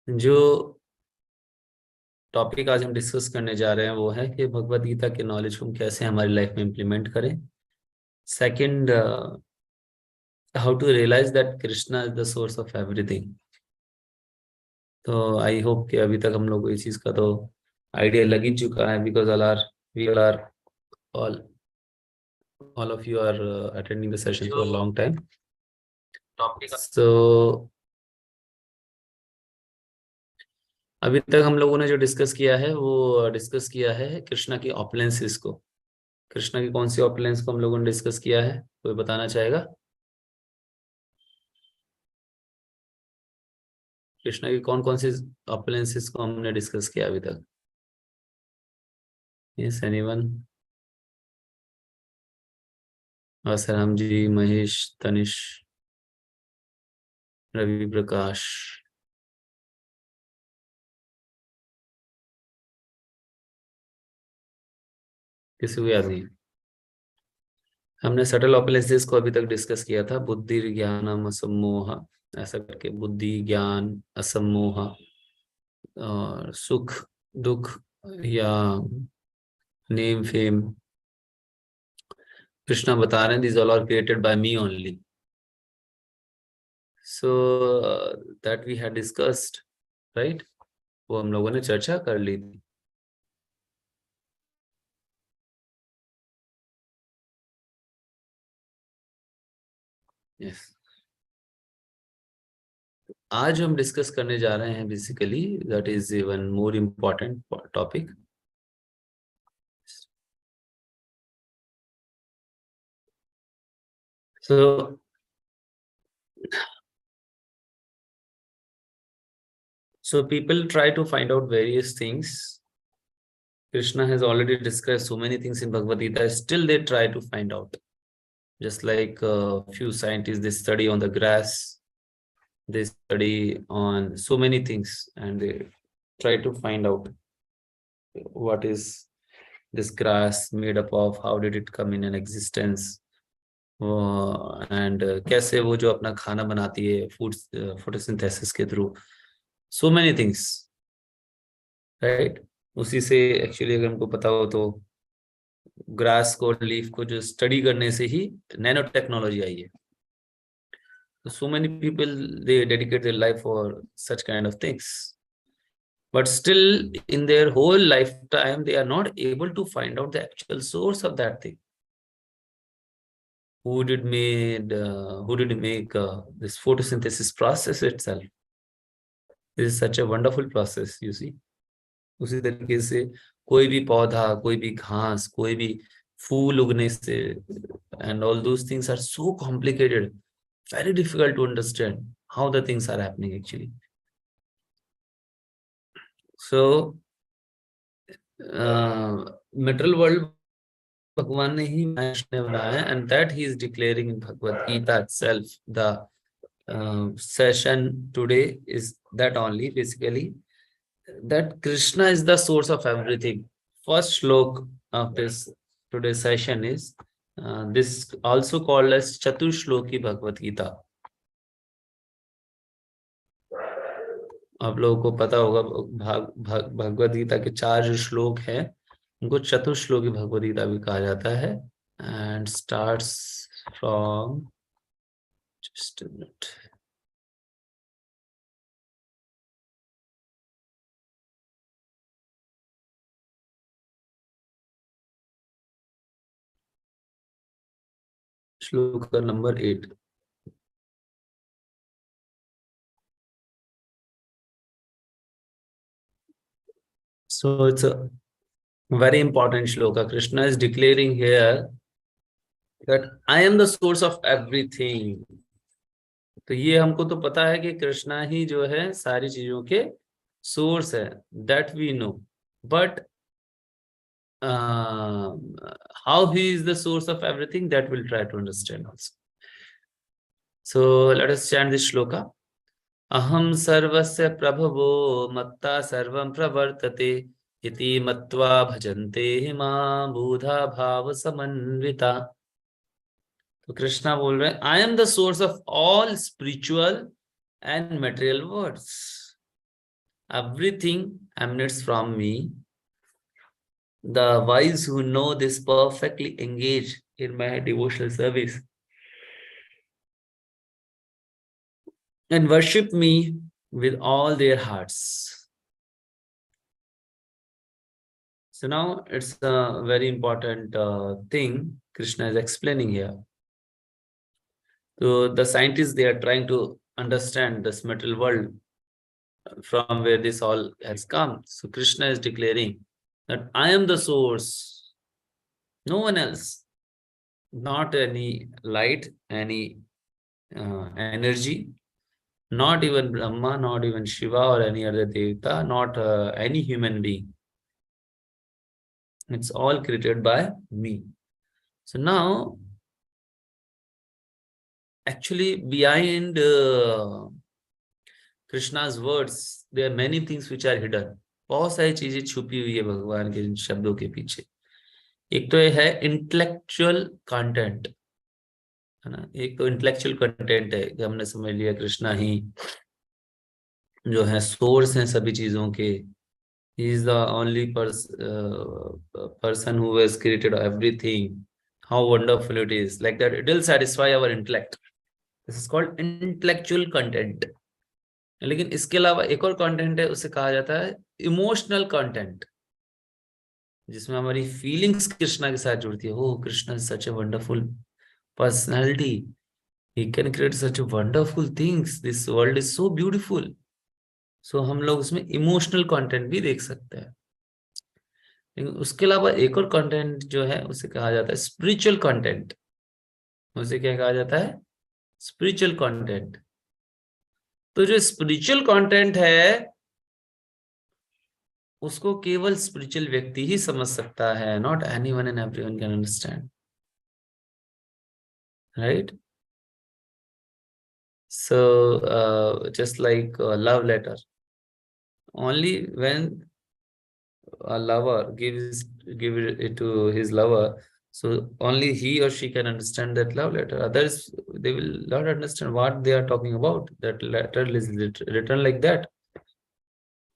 जो टॉपिक आज हम डिस्कस करने जा रहे हैं वो है कि भगवत गीता के नॉलेज को हम कैसे हमारी लाइफ में इम्प्लीमेंट करें। Second, how to realise that Krishna is the source of everything. तो आई होप कि अभी तक हम लोग को इस चीज का तो आइडिया लग ही चुका है, because all all of you are attending the session for a long time. So अभी तक हम लोगों ने जो डिस्कस किया है वो डिस्कस किया है कृष्णा की ऑपुलेंसेस को। कृष्णा की कौन सी ऑपुलेंस को हम लोगों ने डिस्कस किया है, कोई बताना चाहेगा? कृष्णा की कौन कौन सी ऑपुलेंसेस को हमने डिस्कस किया अभी तक? Yes, anyone? आसाराम जी, महेश, तनिष, रवि प्रकाश। किसी को याद नहीं? हमने सटल ऑपुलेंसेस को अभी तक डिस्कस किया था, बुद्धि ज्ञानम असम्मोह, ऐसा करके बुद्धि ज्ञान असम्मोह और सुख दुख या नेम फेम। कृष्णा बता रहे हैं these all are created by me only. So that we had discussed, right? वो हम लोगों ने चर्चा कर ली थी। yes. आज हम डिस्कस करने जा रहे हैं basically that is even more important topic. So people try to find out various things. Krishna has already discussed so many things in Bhagavad Gita, still they try to find out. Just like a few scientists, they study on the grass, they study on so many things, and they try to find out what is this grass made up of, how did it come in an existence, and कैसे वो जो अपना खाना बनाती है food photosynthesis के through, so many things, right? उसी से एक्चुअली अगर हमको पता हो तो ग्रास को, लीफ को जो स्टडी करने से ही नैनो टेक्नोलॉजी आई है। So many people, they dedicate their life for such kind of things, but still in their whole lifetime they are not able to find out the actual source of that thing. Who did make this photosynthesis process itself? This is such a wonderful process, you see. उसी तरीके से कोई भी पौधा, कोई भी घास, कोई भी फूल उगने से, and all those things are so complicated, very difficult to understand how the things are happening actually. So material world भगवान ने ही ने बनाया है, and that he is declaring in Bhagavad Gita itself. The session today is that only, basically, that Krishna is the source of everything. First slok of this today's session is this also called as Chatushloki Bhagavad Gita. आप लोगों को पता होगा भगवद गीता के 4 जो श्लोक हैं उनको चतुश्लोकी भगवद गीता भी कहा जाता है, and starts from, just a minute, श्लोक number 8. So it's a very important shloka. Krishna is declaring here that I am the source of everything. तो ये हमको तो पता है कि कृष्णा ही जो है सारी चीजों के सोर्स है, that we know, but how he is the source of everything, that we'll try to understand also. So let us chant this shloka. Aham sarvasya prabhavo matta sarvam pravartate iti matva bhajante ma buddha bhava samanvita. तो कृष्णा बोल रहे हैं I am the source of all spiritual and material words. Everything emanates from me. The wise who know this perfectly engage in my devotional service and worship me with all their hearts. So now it's a very important thing Krishna is explaining here. So the scientists, they are trying to understand this material world from where this all has come. So Krishna is declaring that I am the source, no one else, not any light, any energy, not even Brahma, not even Shiva or any other Devata, not any human being. It's all created by me. So now, actually, behind Krishna's words, there are many things which are hidden. बहुत सारी चीजें छुपी हुई है भगवान के इन शब्दों के पीछे. एक तो ये है इंटेलेक्चुअल कंटेंट, है ना. एक तो इंटेलेक्चुअल कंटेंट है कि हमने समझ लिया कृष्णा ही जो है सोर्स है सभी चीजों के. He is the only person who has created everything. How wonderful it is. Like that, it will satisfy our intellect. This is called intellectual content. लेकिन इसके अलावा एक और कंटेंट है, उसे कहा जाता है इमोशनल कंटेंट, जिसमें हमारी फीलिंग्स कृष्णा के साथ जुड़ती है. Oh, Krishna is such a wonderful personality. He can create such a wonderful things. This world is so beautiful. So हम लोग उसमें इमोशनल कंटेंट भी देख सकते हैं. लेकिन उसके अलावा एक और कंटेंट जो है उसे कहा जाता है स्पिरिचुअल कंटेंट. उसे क्या कहा जाता है? Spiritual content. तो जो स्पिरिचुअल कंटेंट है उसको केवल स्पिरिचुअल व्यक्ति ही समझ सकता है. Not anyone and everyone can understand, right. So just like love letter, only when a lover give it to his lover, so only he or she can understand that love letter. Others, they will not understand what they are talking about. That letter is written like that.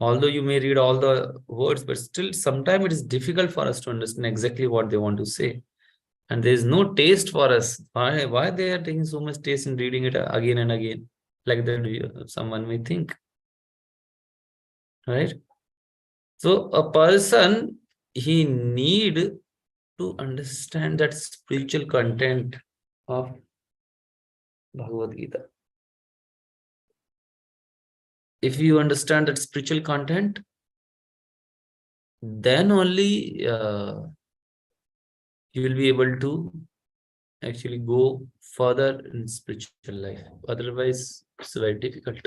Although you may read all the words, but still sometimes it is difficult for us to understand exactly what they want to say. And there is no taste for us. Why they are taking so much taste in reading it again and again, like that someone may think, right? So a person, he need to understand that spiritual content of Bhagavad Gita. If you understand that spiritual content, then only you will be able to actually go further in spiritual life. Otherwise, it's very difficult.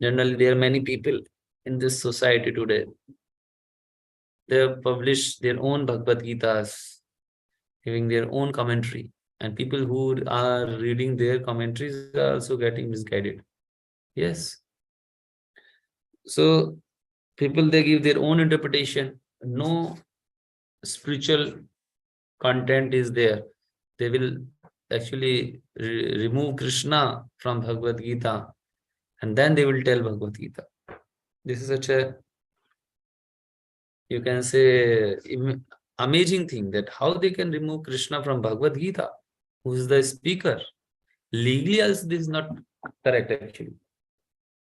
Generally, there are many people in this society today. They have published their own Bhagavad Gitas, having their own commentary, and people who are reading their commentaries are also getting misguided. Yes. So people, they give their own interpretation. No spiritual content is there. They will actually remove Krishna from Bhagavad Gita, and then they will tell Bhagavad Gita. This is such a, you can say, amazing thing, that how they can remove Krishna from Bhagavad Gita, who is the speaker. Legally also this is not correct actually.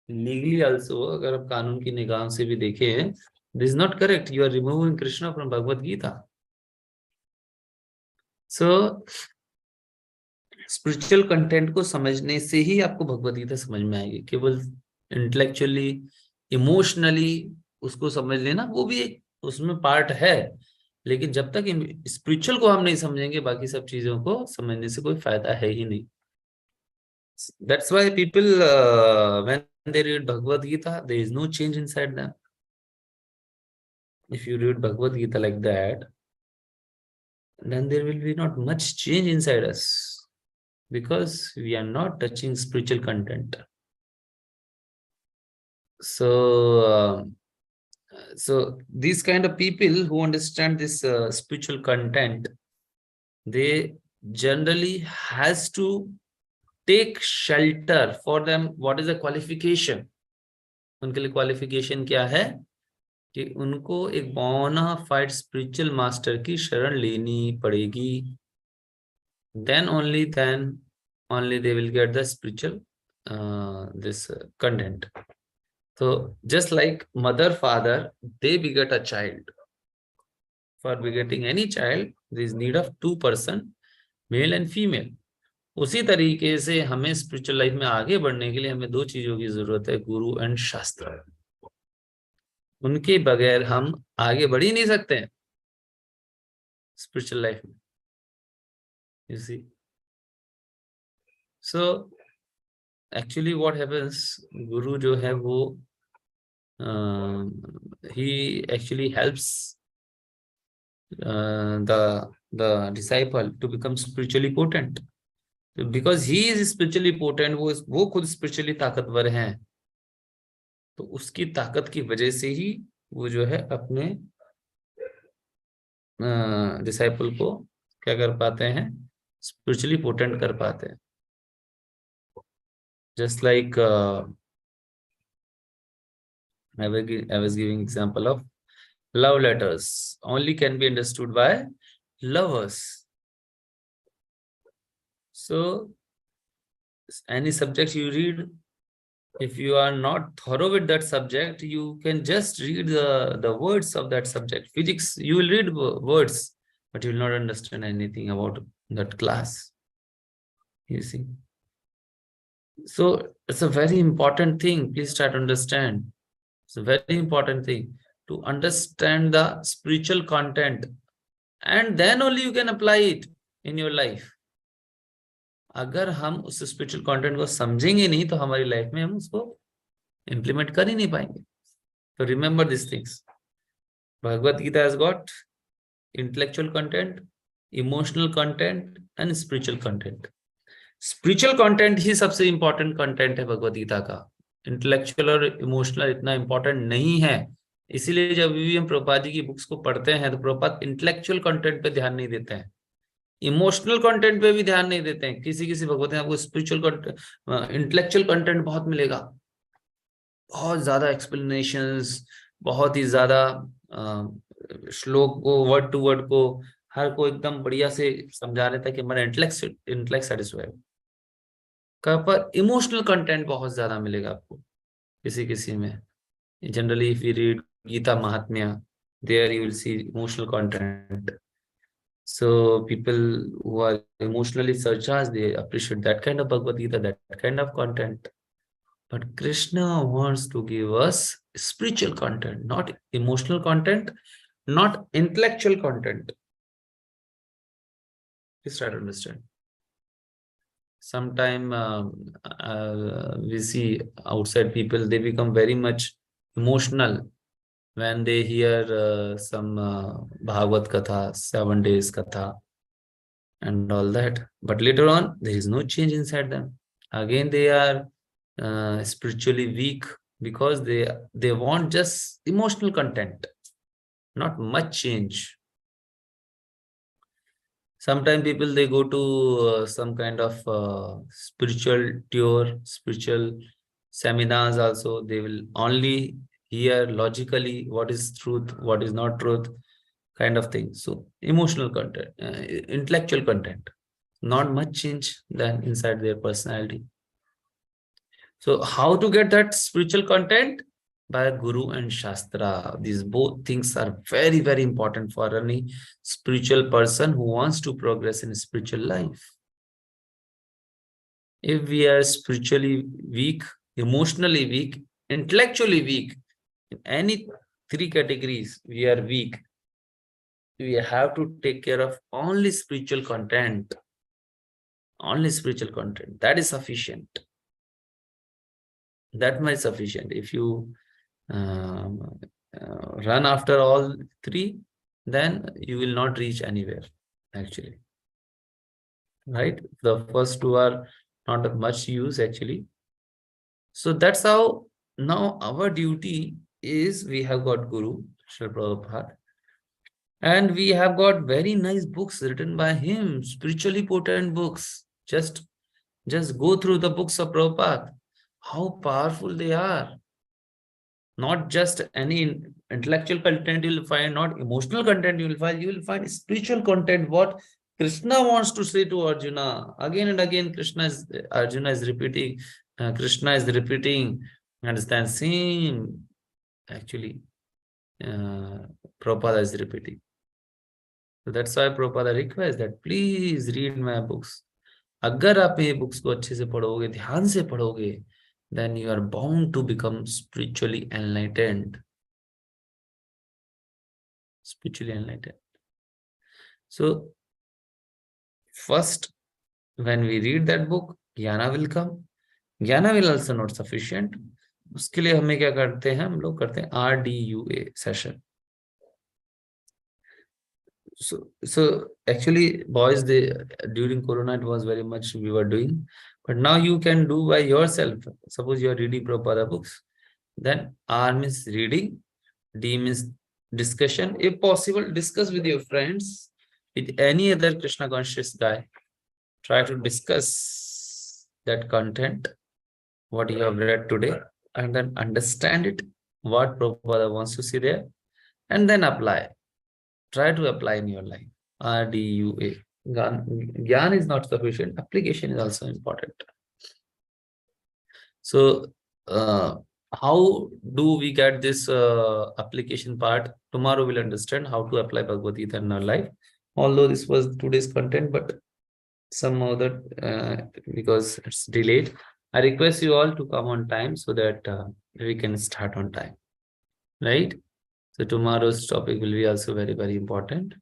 Legally also, अगर आप कानून की निगाह से भी देखें, this is not correct. You are removing Krishna from Bhagavad Gita. So spiritual content को समझने से ही आपको भगवद गीता समझ में आएगी. केवल इंटेलेक्चुअली, इमोशनली उसको समझ लेना, वो भी एक उसमें पार्ट है. लेकिन जब तक स्पिरिचुअल को हम नहीं समझेंगे, बाकी सब चीजों को समझने से कोई फायदा है ही नहीं. That's why people, when they read Bhagavad Gita, there is no change inside them. If you read Bhagavad Gita like that, then there will be not much change inside us, because we are not touching spiritual content. So these kind of people who understand this spiritual content, they generally has to take shelter. For them, what is the qualification? उनके लिए qualification क्या है कि उनको एक bonafide spiritual master की शरण लेनी पड़ेगी. Then only they will get the spiritual this content. So just like mother, father, they beget a child. For begetting any child, there is need of two person, male and female. उसी तरीके से हमें spiritual life में आगे बढ़ने के लिए हमें दो चीजों की जरूरत है, गुरु एंड शास्त्र. उनके बगैर हम आगे बढ़ ही नहीं सकते हैं स्पिरिचुअल लाइफ में. You see. So actually what happens, guru जो है वो he actually helps the disciple to become spiritually potent. Because he is spiritually potent, वो खुद spiritually ताकतवर हैं, तो उसकी ताकत की वजह से ही वो जो है अपने डिसाइपल को क्या कर पाते हैं, spiritually potent कर पाते हैं. Just like I was giving example of love letters only can be understood by lovers. So any subject you read, if you are not thorough with that subject, you can just read the words of that subject. Physics, you will read words, but you will not understand anything about that class. You see. So it's a very important thing. Please try to understand. It's a very important thing to understand the spiritual content, and then only you can apply it in your life. अगर हम उस spiritual content को समझेंगे नहीं तो हमारी life में हम उसको इंप्लीमेंट कर ही नहीं पाएंगे. तो remember this things. Bhagavad Gita has got intellectual content, emotional content and spiritual content. Spiritual content ही सबसे इंपॉर्टेंट कंटेंट है भगवत गीता का. इंटेलेक्चुअल और इमोशनल इतना इंपॉर्टेंट नहीं है. इसीलिए जब भी हम प्रभुपाद जी की बुक्स को पढ़ते हैं तो प्रभुपाद इंटेलेक्चुअल कंटेंट पे ध्यान नहीं देते हैं, इमोशनल कंटेंट पे भी ध्यान नहीं देते हैं. किसी किसी भगवत में आपको स्पिरिचुअल कंटेंट, इंटेलेक्चुअल कंटेंट बहुत मिलेगा, बहुत ज्यादा एक्सप्लेनेशंस, बहुत ही ज्यादा श्लोक को वर्ड टू वर्ड को हर को एकदम बढ़िया से समझा रहे थे कि हमारा इंटेलेक्ट सेटिस्फाई. पर इमोशनल कंटेंट बहुत ज्यादा मिलेगा आपको किसी किसी में. Generally if you read Gita महात्म्य, there you will see emotional content. So people who are emotionally surcharged, they appreciate that kind of Bhagavad Gita, that kind of content. But Krishna wants to give us spiritual content, not emotional content, not intellectual content. Please try to understand. Sometime we see outside people, they become very much emotional when they hear some Bhagavad Katha, 7 days Katha and all that. But later on, there is no change inside them. Again, they are spiritually weak because they want just emotional content, not much change. Sometimes people, they go to some kind of spiritual tour, spiritual seminars also. They will only hear logically what is truth, what is not truth, kind of thing. So emotional content, intellectual content, not much change than inside their personality. So how to get that spiritual content? By Guru and Shastra. These both things are very, very important for any spiritual person who wants to progress in spiritual life. If we are spiritually weak, emotionally weak, intellectually weak, in any 3 categories we are weak, we have to take care of only spiritual content. Only spiritual content. That is sufficient. That much sufficient. If you run after all 3, then you will not reach anywhere, actually. Right? The first 2 are not of much use, actually. So that's how now our duty is, we have got Guru, Srila Prabhupada, and we have got very nice books written by him, spiritually potent books. Just go through the books of Prabhupada, how powerful they are. Not just any intellectual content you will find, not emotional content you will find spiritual content. What Krishna wants to say to Arjuna again and again, Arjuna is repeating, Krishna is repeating, understand, same actually, Prabhupada is repeating. So that's why Prabhupada requests that please read my books. अगर आप ये books को अच्छे से पढ़ोगे, ध्यान से पढ़ोगे, then you are bound to become spiritually enlightened. Spiritually enlightened. So first, when we read that book, ज्ञाना will come. ज्ञाना will also not sufficient. उसके लिए हमें क्या करते हैं, हम लोग करते हैं RDUA session. So actually, boys, during Corona it was very much we were doing, but now you can do by yourself. Suppose you are reading Prabhupada books, then R means reading, D means discussion. If possible, discuss with your friends, with any other Krishna conscious guy. Try to discuss that content, what you have read today, and then understand it, what Prabhupada wants to see there, and then apply. Try to apply in your life. RDUA. Gyan is not sufficient. Application is also important. So, how do we get this application part? Tomorrow we'll understand how to apply Bhagavad Gita in our life. Although this was today's content, but some other because it's delayed. I request you all to come on time so that we can start on time. Right? So tomorrow's topic will be also very, very important.